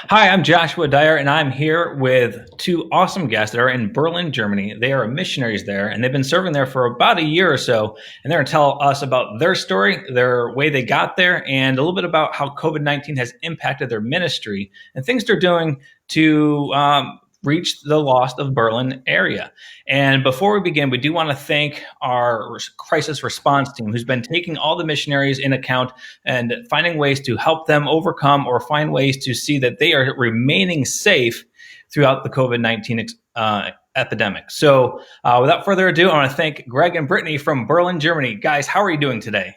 Hi, I'm Joshua Dyer, and I'm here with two awesome guests that are in Berlin, Germany. They are missionaries there, and they've been serving there for about a year or so. And they're going to tell us about their story, their way they got there, and a little bit about how COVID-19 has impacted their ministry and things they're doing to reach the lost of Berlin area. And before we begin, we do want to thank our crisis response team who's been taking all the missionaries in account and finding ways to help them overcome or find ways to see that they are remaining safe throughout the COVID-19 epidemic. So without further ado, I want to thank Greg and Brittany from Berlin, Germany. Guys, how are you doing today?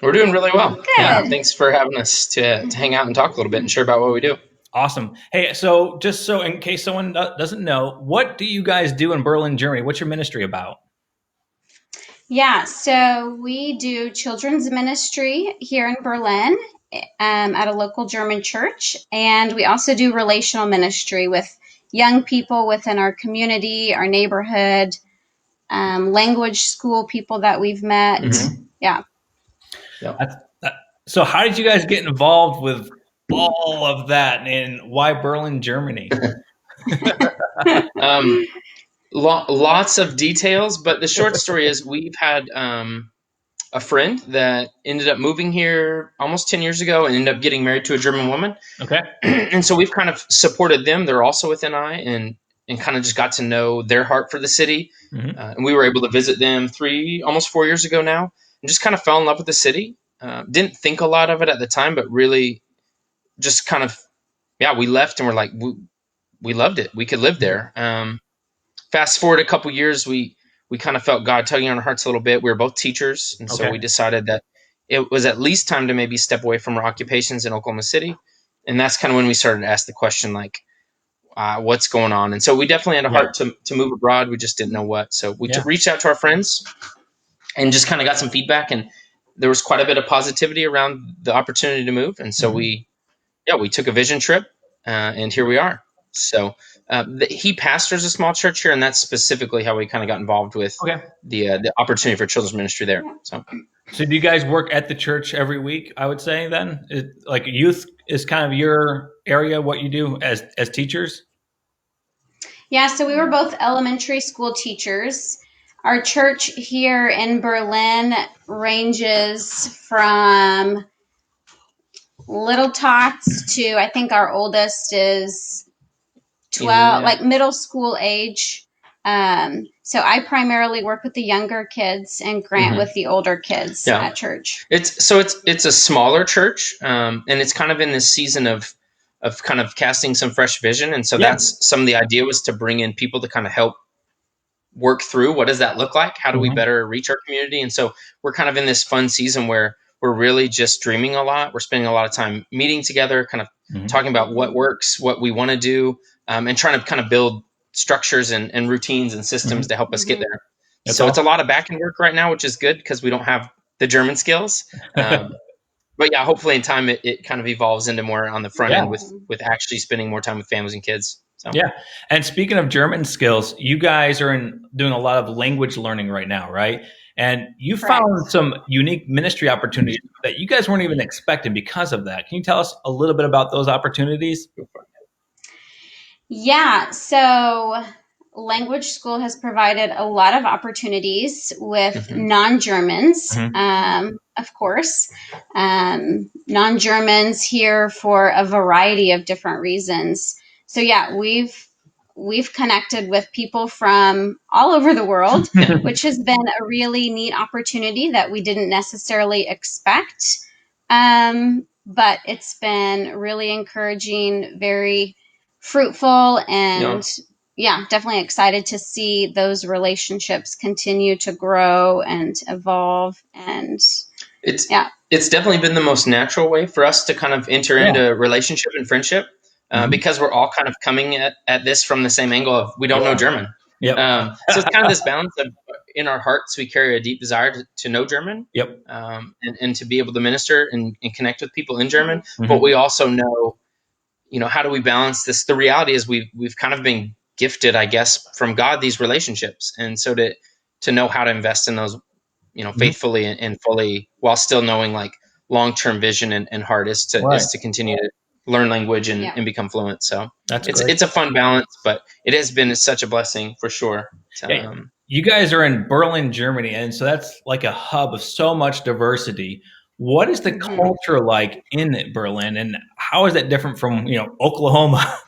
We're doing really well. Good. Yeah, thanks for having us to hang out and talk a little bit and share about what we do. Awesome. Hey, so just so in case someone doesn't know, what do you guys do in Berlin, Germany? What's your ministry about? Yeah, so we do children's ministry here in Berlin at a local German church, and we also do relational ministry with young people within our community, our neighborhood, language school people that we've met. Mm-hmm. Yeah. So how did you guys get involved with all of that, and why Berlin, Germany? Lots of details, but the short story is we've had a friend that ended up moving here almost 10 years ago and ended up getting married to a German woman. Okay. And so we've kind of supported them. They're also with NI and kind of just got to know their heart for the city. Mm-hmm. And we were able to visit them almost 4 years ago now, and just kind of fell in love with the city. Didn't think a lot of it at the time, but really just kind of, we left and we're like, we loved it. We could live there. Fast forward a couple years, we kind of felt God tugging on our hearts a little bit. We were both teachers. And so we decided that it was at least time to maybe step away from our occupations in Oklahoma City. And that's kind of when we started to ask the question, like, what's going on? And so we definitely had a heart to move abroad. We just didn't know what. So we reached out to our friends and just kind of got some feedback. And there was quite a bit of positivity around the opportunity to move. And so we took a vision trip and here we are. So he pastors a small church here, and that's specifically how we kind of got involved with the opportunity for children's ministry there. So do you guys work at the church every week? I would say then, like youth is kind of your area, what you do as teachers. Yeah, so we were both elementary school teachers. Our church here in Berlin ranges from little tots to, I think our oldest is 12, like middle school age. So I primarily work with the younger kids and Grant with the older kids at church. It's a smaller church, and it's kind of in this season of kind of casting some fresh vision. And so that's some of the idea was to bring in people to kind of help work through what does that look like? How do we better reach our community? And so we're kind of in this fun season where we're really just dreaming a lot. We're spending a lot of time meeting together, kind of talking about what works, what we want to do, and trying to kind of build structures and routines and systems to help us get there. That's so awesome. It's a lot of back end work right now, which is good because we don't have the German skills. But hopefully in time it kind of evolves into more on the front end with actually spending more time with families and kids. So. Yeah. And speaking of German skills, you guys are doing a lot of language learning right now, right? And you found some unique ministry opportunities that you guys weren't even expecting because of that. Can you tell us a little bit about those opportunities? Yeah. So language school has provided a lot of opportunities with non-Germans, of course. Non-Germans here for a variety of different reasons. So we've connected with people from all over the world, which has been a really neat opportunity that we didn't necessarily expect. But it's been really encouraging, very fruitful, and definitely excited to see those relationships continue to grow and evolve. And it's definitely been the most natural way for us to kind of enter into relationship and friendship. Because we're all kind of coming at this from the same angle of we don't know German. So it's kind of this balance of in our hearts, we carry a deep desire to know German and to be able to minister and connect with people in German. But we also know, how do we balance this? The reality is we've kind of been gifted, I guess, from God, these relationships. And so to know how to invest in those, faithfully and fully while still knowing like long-term vision and heart is to continue learn language and become fluent. So it's a fun balance, but it has been such a blessing for sure. You guys are in Berlin, Germany, and so that's like a hub of so much diversity. What is the culture like in Berlin, and how is that different from Oklahoma?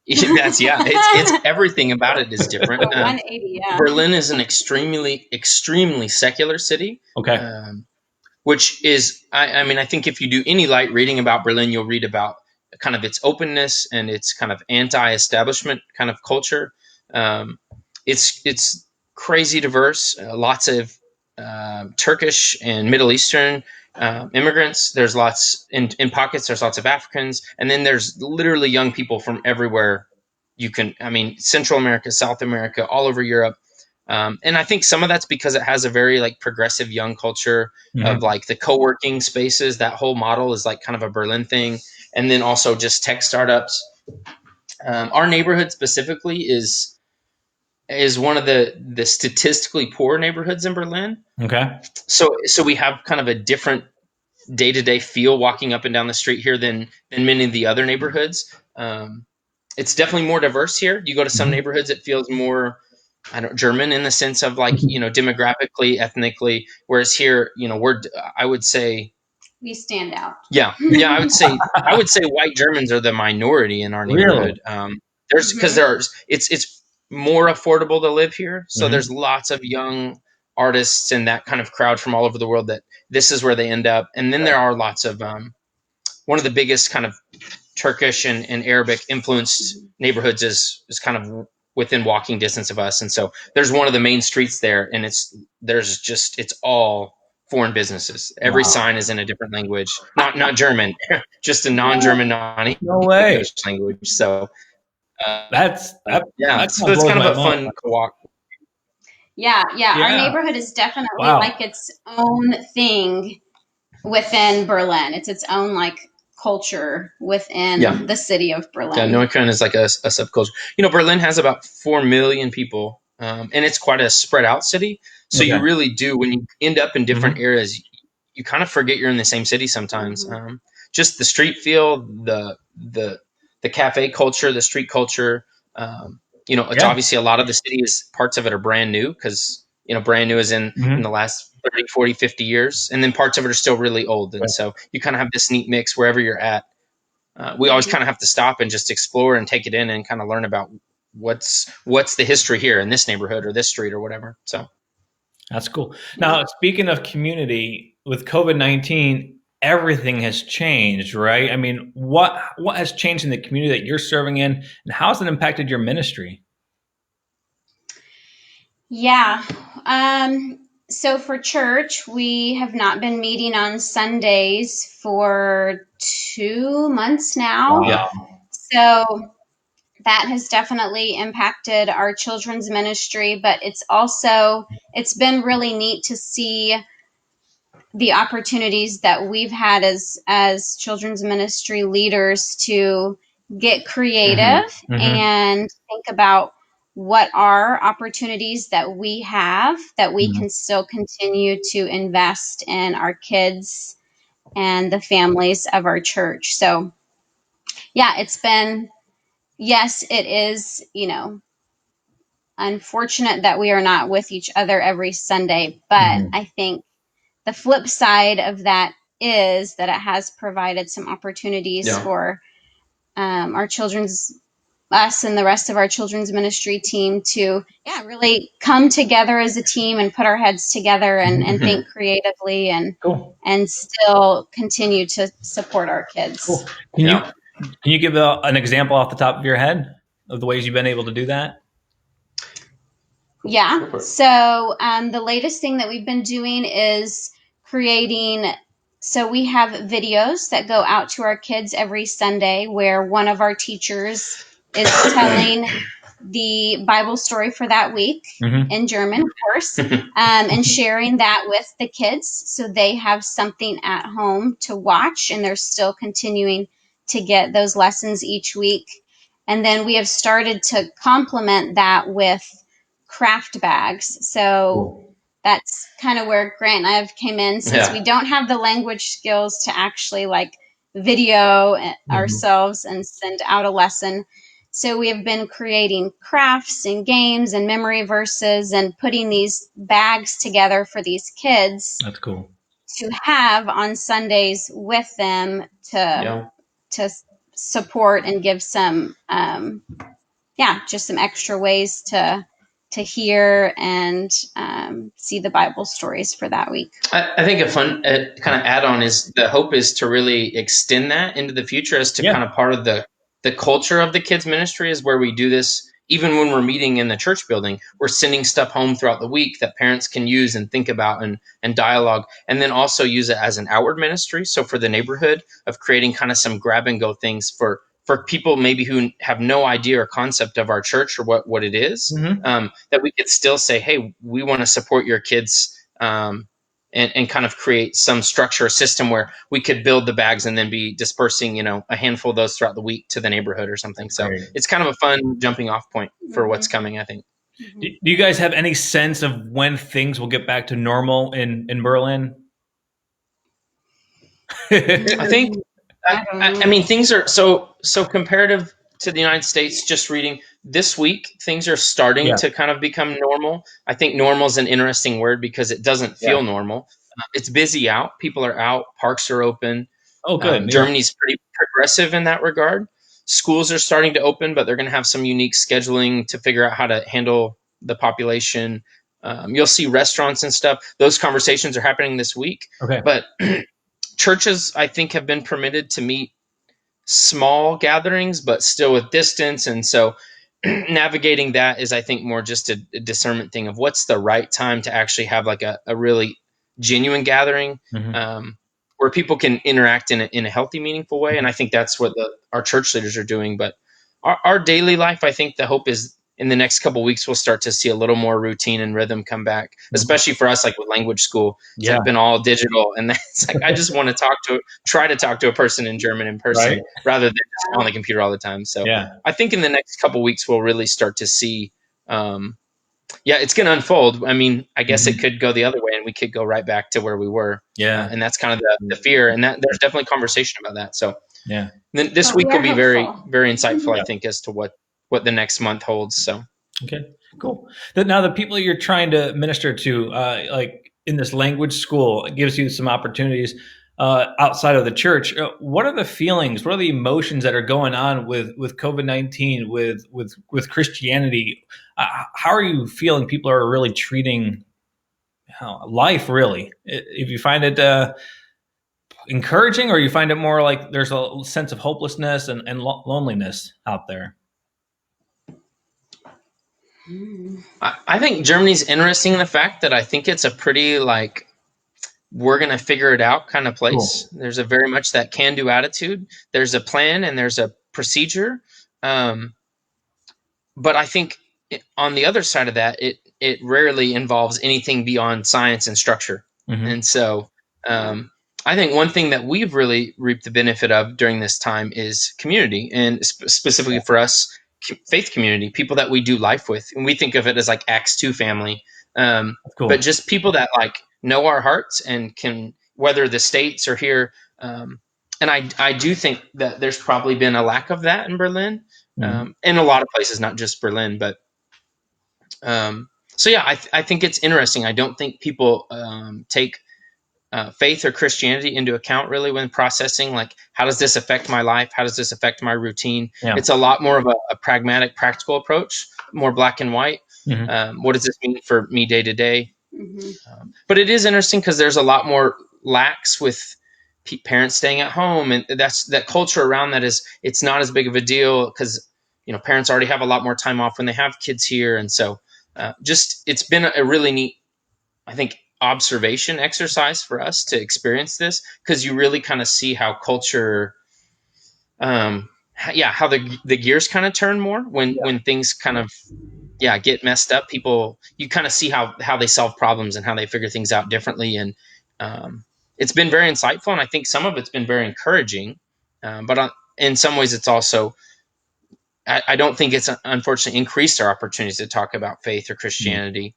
It's everything about it is different. 180, Berlin is an extremely secular city. Okay. Which is, I think if you do any light reading about Berlin, you'll read about kind of its openness and its kind of anti-establishment kind of culture. It's crazy diverse. Lots of Turkish and Middle Eastern immigrants. There's lots in pockets. There's lots of Africans, and then there's literally young people from everywhere. Central America, South America, all over Europe. And I think some of that's because it has a very like progressive young culture of like the co-working spaces. That whole model is like kind of a Berlin thing. And then also just tech startups. Our neighborhood specifically is one of the statistically poor neighborhoods in Berlin. Okay. So we have kind of a different day-to-day feel walking up and down the street here than many of the other neighborhoods. It's definitely more diverse here. You go to some neighborhoods, it feels more German in the sense of like, demographically, ethnically, whereas here, I would say we stand out. Yeah. I would say white Germans are the minority in our neighborhood. Really? It's more affordable to live here. So there's lots of young artists and that kind of crowd from all over the world that this is where they end up. And then there are lots of, one of the biggest kind of Turkish and Arabic influenced neighborhoods is kind of within walking distance of us. And so there's one of the main streets there, and it's all foreign businesses. Every sign is in a different language, not German, just a non-German, non-English language. So that's so it's kind of a fun walk. Yeah. Our neighborhood is definitely like its own thing within Berlin. It's its own like culture within the city of Berlin. Yeah, Neukölln is like a subculture. Berlin has about 4 million people, and it's quite a spread out city. So you really do, when you end up in different areas, you kind of forget you're in the same city sometimes. Just the street feel, the cafe culture, the street culture. It's obviously a lot of the city parts of it are brand new because brand new is in the last 30, 40, 50 years. And then parts of it are still really old. And so you kind of have this neat mix wherever you're at. We always kind of have to stop and just explore and take it in and kind of learn about what's the history here in this neighborhood or this street or whatever. So that's cool. Now, speaking of community, with COVID-19, everything has changed, right? I mean, what has changed in the community that you're serving in, and how has it impacted your ministry? Yeah. So for church, we have not been meeting on Sundays for 2 months now. Yeah. So that has definitely impacted our children's ministry, but it's been really neat to see the opportunities that we've had as children's ministry leaders to get creative and think about what are opportunities that we have that we can still continue to invest in our kids and the families of our church. So yes, it is, unfortunate that we are not with each other every Sunday, but I think the flip side of that is that it has provided some opportunities for us and the rest of our children's ministry team to really come together as a team and put our heads together and think creatively and still continue to support our kids. Cool. Can you give an example off the top of your head of the ways you've been able to do that? Yeah. So the latest thing that we've been doing is creating. So we have videos that go out to our kids every Sunday where one of our teachers is telling the Bible story for that week in German, of course, and sharing that with the kids so they have something at home to watch, and they're still continuing to get those lessons each week. And then we have started to complement that with craft bags. So that's kind of where Grant and I have came in, since we don't have the language skills to actually like video ourselves and send out a lesson. So we have been creating crafts and games and memory verses and putting these bags together for these kids. That's cool. To have on Sundays with them to support and give some just some extra ways to hear and see the Bible stories for that week. I think a fun kind of add-on is the hope is to really extend that into the future as to kind of part of the culture of the kids ministry, is where we do this. Even when we're meeting in the church building, we're sending stuff home throughout the week that parents can use and think about and dialogue, and then also use it as an outward ministry. So for the neighborhood, of creating kind of some grab and go things for people maybe who have no idea or concept of our church or what it is, that we could still say, hey, we want to support your kids, and kind of create some structure or system where we could build the bags and then be dispersing, a handful of those throughout the week to the neighborhood or something. So it's kind of a fun jumping off point for what's coming, I think. Do you guys have any sense of when things will get back to normal in Berlin? I think, I mean, things are so comparative to the United States. Just reading this week, things are starting to kind of become normal. I think normal is an interesting word because it doesn't feel normal. It's busy out. People are out. Parks are open. Oh, good. Germany's pretty progressive in that regard. Schools are starting to open, but they're going to have some unique scheduling to figure out how to handle the population. You'll see restaurants and stuff. Those conversations are happening this week. Okay. But churches, I think, have been permitted to meet small gatherings, but still with distance. And so navigating that is, I think, more just a discernment thing of what's the right time to actually have like a really genuine gathering, where people can interact in a healthy, meaningful way. And I think that's what our church leaders are doing. But our daily life, I think the hope is in the next couple of weeks, we'll start to see a little more routine and rhythm come back, especially for us, like with language school. It's like been all digital. And that's like, I just want to try to talk to a person in German in person rather than just on the computer all the time. So I think in the next couple of weeks, we'll really start to see, it's going to unfold. I mean, I guess it could go the other way and we could go right back to where we were. And that's kind of the fear. And that there's definitely conversation about that. So then this week will be very, very insightful, I think, as to what the next month holds. So, okay, cool. Now the people you're trying to minister to, like in this language school, it gives you some opportunities outside of the church. What are the feelings? What are the emotions that are going on with COVID-19, with Christianity? How are you feeling people are really treating life, really? If you find it encouraging, or you find it more like there's a sense of hopelessness and loneliness out there? I think Germany's interesting in the fact that I think it's a pretty we're going to figure it out kind of place. Cool. There's a very much that can-do attitude. There's a plan and there's a procedure. But I think on the other side of that, it rarely involves anything beyond science and structure. And so I think one thing that we've really reaped the benefit of during this time is community, and specifically for us, faith community, people that we do life with. And we think of it as like Acts 2 family. But just people that know our hearts and can weather the states or here. And I do think that there's probably been a lack of that in Berlin, in a lot of places, not just Berlin. But I think it's interesting. I don't think people take faith or Christianity into account really when processing, how does this affect my life? How does this affect my routine? It's a lot more of a pragmatic, practical approach, more black and white. What does this mean for me day to day? But it is interesting because there's a lot more lax with parents staying at home, and that culture around that is, it's not as big of a deal because parents already have a lot more time off when they have kids here. And so it's been a really neat, I think, observation exercise for us to experience this, because you really kind of see how culture how the gears kind of turn more when things kind of get messed up. People, you kind of see how they solve problems and how they figure things out differently, and it's been very insightful, and I think some of it's been very encouraging, but in some ways it's also, I don't think it's unfortunately increased our opportunities to talk about faith or Christianity.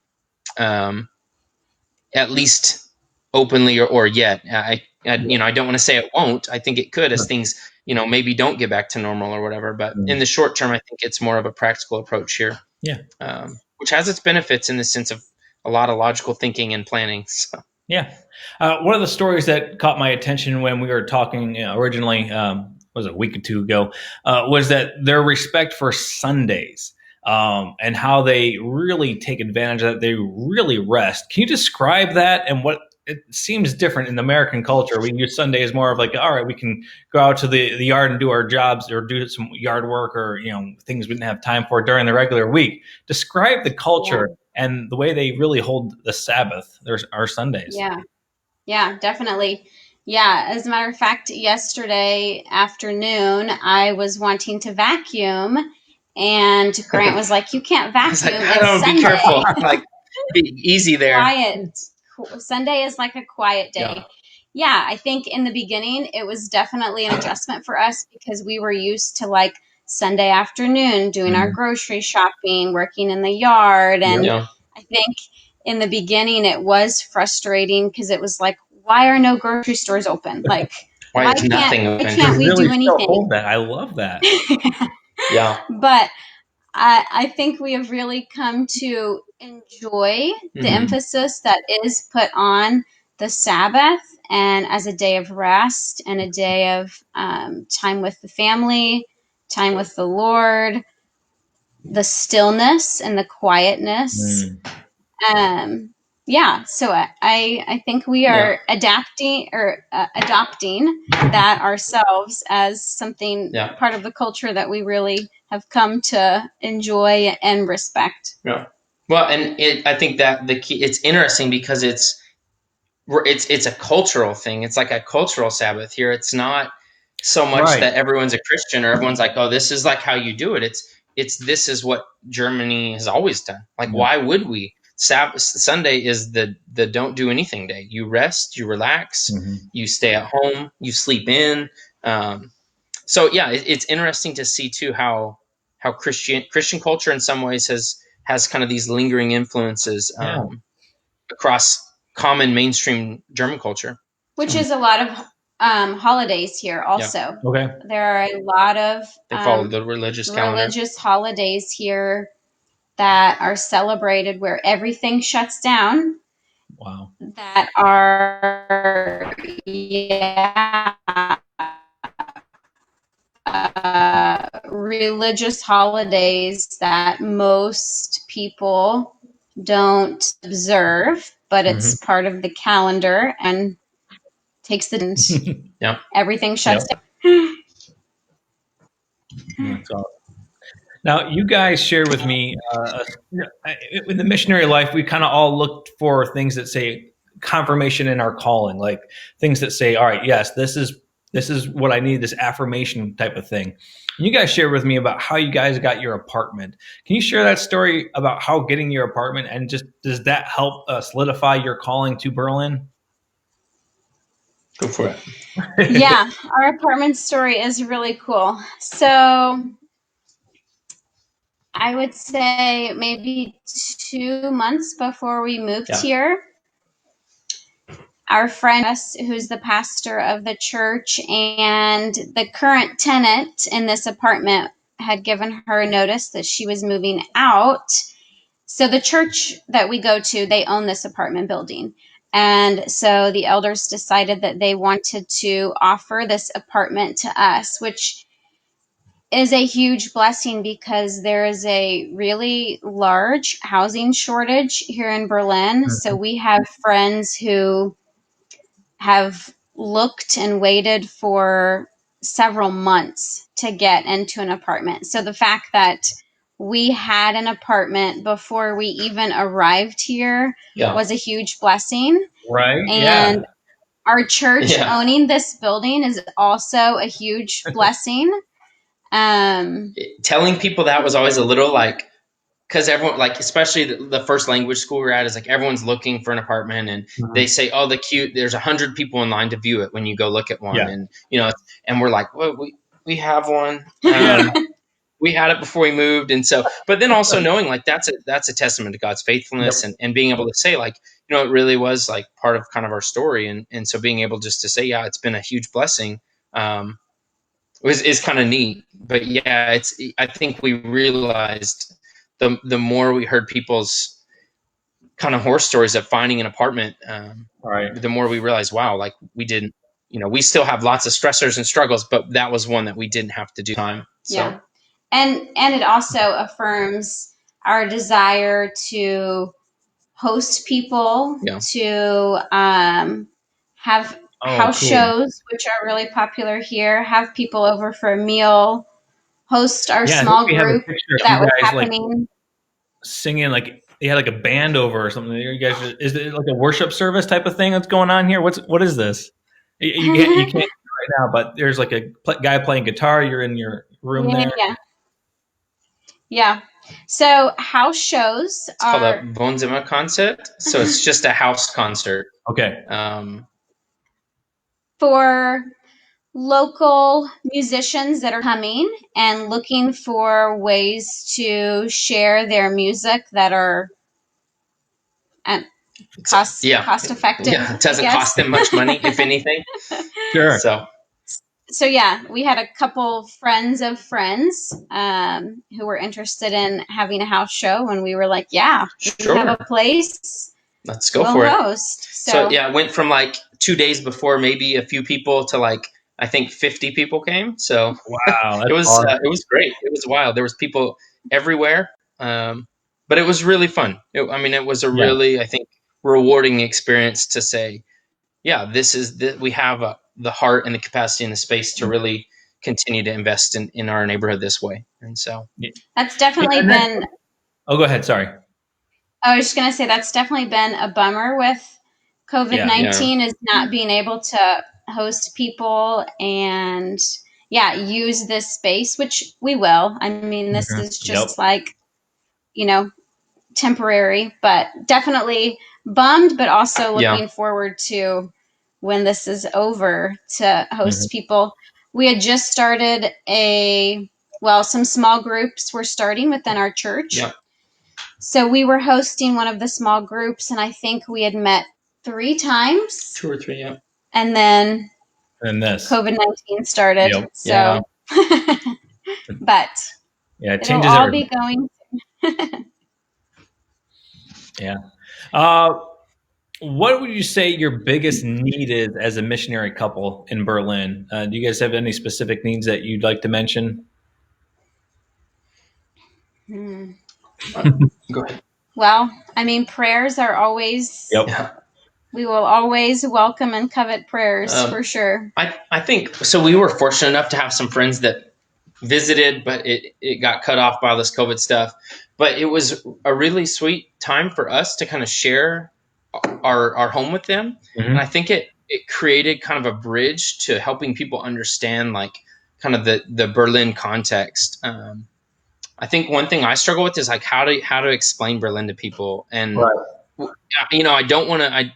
at least openly or yet. I I don't want to say it won't. I think it could as things, maybe don't get back to normal or whatever. But in the short term, I think it's more of a practical approach here. Yeah. Which has its benefits in the sense of a lot of logical thinking and planning. So. Yeah. One of the stories that caught my attention when we were talking originally, was a week or two ago, was that their respect for Sundays, and how they really take advantage of that. They really rest. Can you describe that and what it seems different in American culture? We use Sunday as more of like, all right, we can go out to the yard and do our jobs or do some yard work or, things we didn't have time for during the regular week. Describe the culture and the way they really hold the Sabbath, our Sundays. Yeah, definitely. Yeah, as a matter of fact, yesterday afternoon, I was wanting to vacuum, and Grant was like, "You can't vacuum. It's Sunday. Be careful. Like, be easy there. Quiet. Sunday is like a quiet day." Yeah, I think in the beginning, it was definitely an adjustment for us because we were used to like Sunday afternoon doing our grocery shopping, working in the yard, and I think in the beginning it was frustrating because it was like, why are no grocery stores open? Like, why can't we do anything? Hold that. I love that. But I think we have really come to enjoy the emphasis that is put on the Sabbath and as a day of rest and a day of time with the family, time with the Lord, the stillness and the quietness. So I think we are adapting or adopting that ourselves as something part of the culture that we really have come to enjoy and respect. Yeah. Well, and I think that the key, it's interesting because it's a cultural thing. It's like a cultural Sabbath here. It's not so much that everyone's a Christian or everyone's like, oh, this is like how you do it. This is what Germany has always done. Like, why would we? Sunday is the don't do anything day. You rest, you relax, you stay at home, you sleep in. It's interesting to see too how Christian culture in some ways has kind of these lingering influences across common mainstream German culture, which is a lot of holidays here also. Okay. There are a lot of they follow the religious holidays here that are celebrated where everything shuts down. Wow. That are religious holidays that most people don't observe, but it's part of the calendar and takes the everything shuts down. That's awesome. Now, you guys shared with me in the missionary life, we kind of all looked for things that say confirmation in our calling, like things that say, all right, yes, this is what I need, this affirmation type of thing. And you guys shared with me about how you guys got your apartment. Can you share that story about how getting your apartment and just does that help solidify your calling to Berlin? Go for it. Yeah, our apartment story is really cool. So I would say maybe 2 months before we moved here, our friend, who's the pastor of the church and the current tenant in this apartment, had given her notice that she was moving out. So the church that we go to, they own this apartment building. And so the elders decided that they wanted to offer this apartment to us, which is a huge blessing because there is a really large housing shortage here in Berlin. So we have friends who have looked and waited for several months to get into an apartment. So the fact that we had an apartment before we even arrived here was a huge blessing. Right. And our church owning this building is also a huge blessing. Telling people that was always a little like, because everyone, like, especially the first language school we're at, is like everyone's looking for an apartment, and they say, "Oh, there's 100 people in line to view it when you go look at one," and and we're like, "Well, we have one, we had it before we moved," and so, but then also knowing like that's a testament to God's faithfulness, and being able to say like, it really was like part of kind of our story. And so being able just to say, yeah, it's been a huge blessing, is kind of neat. But yeah, I think we realized the more we heard people's kind of horror stories of finding an apartment, the more we realized, wow, like we didn't, we still have lots of stressors and struggles, but that was one that we didn't have to do time. So. Yeah. And it also affirms our desire to host people, to have house shows, which are really popular here, have people over for a meal, host our small group that was happening. Like, singing, like you had like a band over or something. You guys, is it like a worship service type of thing that's going on here? What is this? You can't right now, but there's like a guy playing guitar. You're in your room there. Yeah. So house shows it's called a Wohnzimmer concert. So it's just a house concert. Okay. For local musicians that are coming and looking for ways to share their music that are cost effective. Yeah, it doesn't cost them much money, if anything. Sure. So yeah, we had a couple friends of friends who were interested in having a house show, and we were like, yeah, we have a place. Let's go for it. So yeah, it went from like 2 days before maybe a few people to like, I think 50 people came. So wow, it was great. It was wild. There was people everywhere, but it was really fun. It was a really, I think, rewarding experience to say, yeah, we have the heart and the capacity and the space to really continue to invest in our neighborhood this way. And so that's definitely been. Oh, go ahead. Sorry. I was just going to say that's definitely been a bummer with COVID-19 is not being able to host people and use this space, which we will. I mean, this is just like, temporary, but definitely bummed, but also looking forward to when this is over to host people. We had just started some small groups were starting within our church. Yeah. So we were hosting one of the small groups, and I think we had met 3 times. 2 or 3, yeah. And then COVID-19 started. Yep. So, but it changes it'll all everything. Be going. Yeah. What would you say your biggest need is as a missionary couple in Berlin? Do you guys have any specific needs that you'd like to mention? Go ahead. Well, I mean, prayers are always. Yep. We will always welcome and covet prayers for sure. I think so. We were fortunate enough to have some friends that visited, but it got cut off by all this COVID stuff. But it was a really sweet time for us to kind of share our home with them. And I think it created kind of a bridge to helping people understand like kind of the Berlin context. I think one thing I struggle with is like how to explain Berlin to people. And, I don't want to,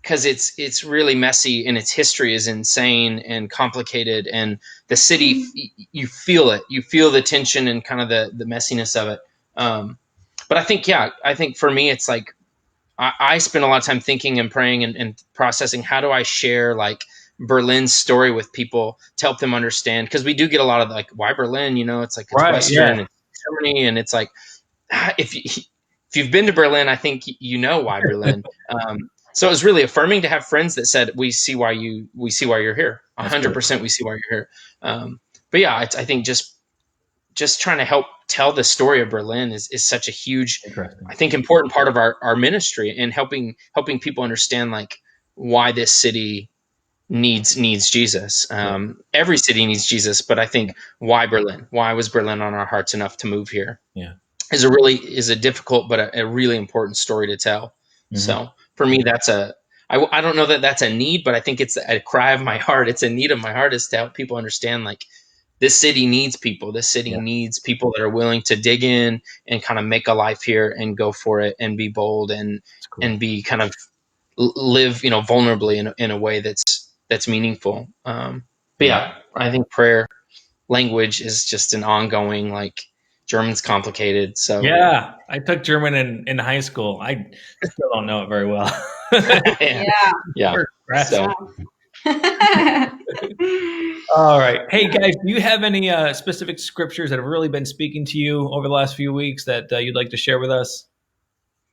because it's really messy and its history is insane and complicated, and the city, you feel it, you feel the tension and kind of the messiness of it. But I think for me, it's like, I spend a lot of time thinking and praying and processing, how do I share like Berlin's story with people to help them understand? Because we do get a lot of like, why Berlin? It's like it's Western, it's Germany, and it's like, if you've been to Berlin, I think you know why Berlin. So it was really affirming to have friends that said, we see why you're here. 100% we see why you're here. But yeah, I think just trying to help tell the story of Berlin is such a huge, I think, important part of our ministry, and helping people understand like why this city needs Jesus. Every city needs Jesus, but I think why Berlin? Why was Berlin on our hearts enough to move here? Yeah, is a difficult but a really important story to tell. So for me, I don't know that that's a need, but I think it's a cry of my heart. It's a need of my heart, is to help people understand like this city needs people. This city needs people that are willing to dig in and kind of make a life here and go for it and be bold and be kind of live, vulnerably in a way that's meaningful. But yeah, I think prayer language is just an ongoing, like, German's complicated. So yeah, I took German in high school. I still don't know it very well. yeah. So all right. Hey guys, do you have any specific scriptures that have really been speaking to you over the last few weeks that you'd like to share with us?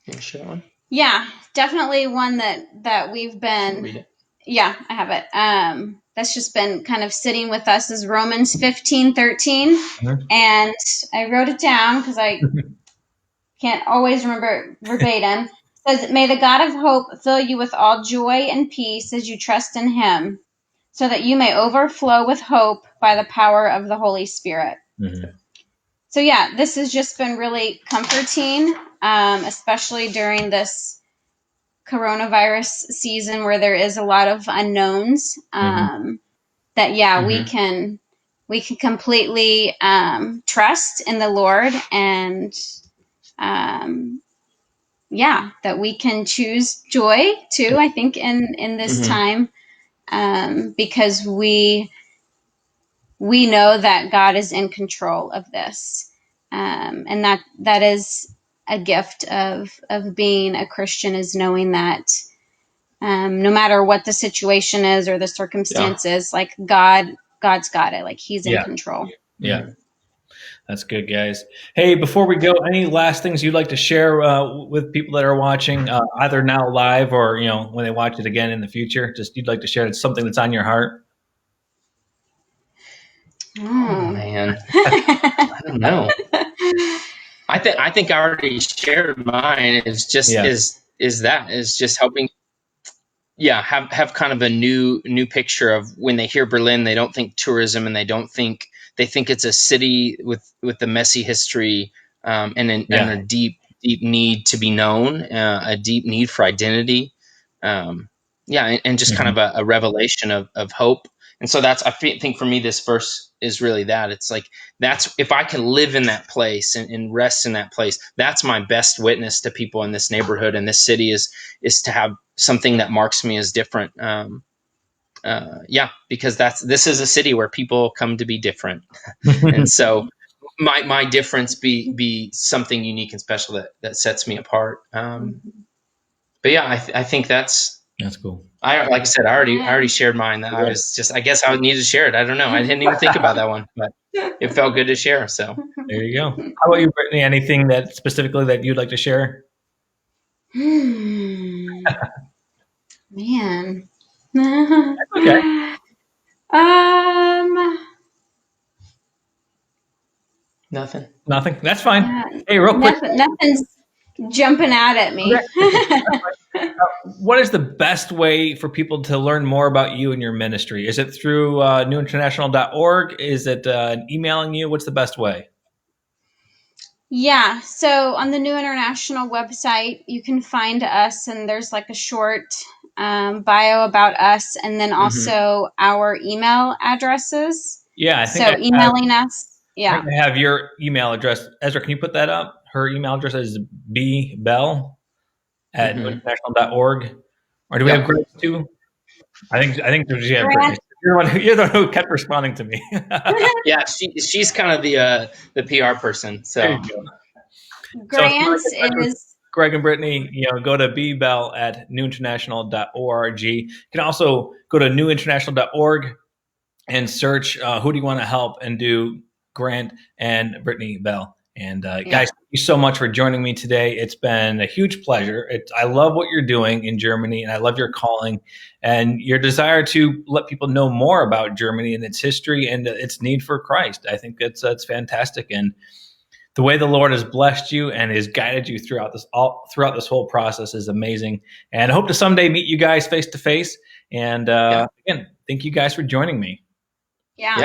You want to share one? Yeah, definitely one that we've been. Read it. Yeah, I have it. That's just been kind of sitting with us is Romans 15:13, and I wrote it down because I can't always remember verbatim. It says, "May the God of hope fill you with all joy and peace as you trust in Him, so that you may overflow with hope by the power of the Holy Spirit." Mm-hmm. So yeah, this has just been really comforting, especially during this coronavirus season where there is a lot of unknowns. That we can completely trust in the Lord, and that we can choose joy too. I think in this time, because we know that God is in control of this, and that is a gift of being a Christian, is knowing that no matter what the situation is or the circumstances, like God's got it. Like He's in control. Yeah. That's good, guys. Hey, before we go, any last things you'd like to share with people that are watching, either now live or when they watch it again in the future? Just you'd like to share something that's on your heart. Oh man, I don't know. I think I already shared mine. It's just is just helping. Yeah, have kind of a new picture of when they hear Berlin, they don't think tourism, and they think it's a city with a messy history, and a deep need to be known, a deep need for identity, and just kind of a revelation of hope. And so I think for me, this verse is really that. It's like, that's, if I can live in that place and rest in that place, that's my best witness to people in this neighborhood and this city, is to have something that marks me as different. Because this is a city where people come to be different. And so my difference be something unique and special that sets me apart. But yeah, I think that's cool. Like I said, I already shared mine. I guess I would need to share it. I don't know. I didn't even think about that one, but it felt good to share. So there you go. How about you, Brittany? Anything that specifically that you'd like to share? Man. Okay. Nothing. That's fine. Hey, real quick. Nothing's jumping out at me. What is the best way for people to learn more about you and your ministry? Is it through newinternational.org? Is it emailing you? What's the best way? Yeah. So on the New International website, you can find us, and there's like a short bio about us, and then also our email addresses. Yeah. I think emailing us. Yeah. I have your email address. Ezra, can you put that up? Her email address is bbell@newinternational.org. Or do we have Grant too? I think there's Grant. You're the one who kept responding to me. Yeah, she's kind of the PR person. So Grant is Greg and Brittany. Go to bbell@newinternational.org. You can also go to newinternational.org and search who do you want to help, and do Grant and Brittany Bell. And guys, thank you so much for joining me today. It's been a huge pleasure. I love what you're doing in Germany, and I love your calling and your desire to let people know more about Germany and its history and its need for Christ. I think that's fantastic. And the way the Lord has blessed you and has guided you throughout this whole process is amazing. And I hope to someday meet you guys face to face. And again, thank you guys for joining me. Yeah.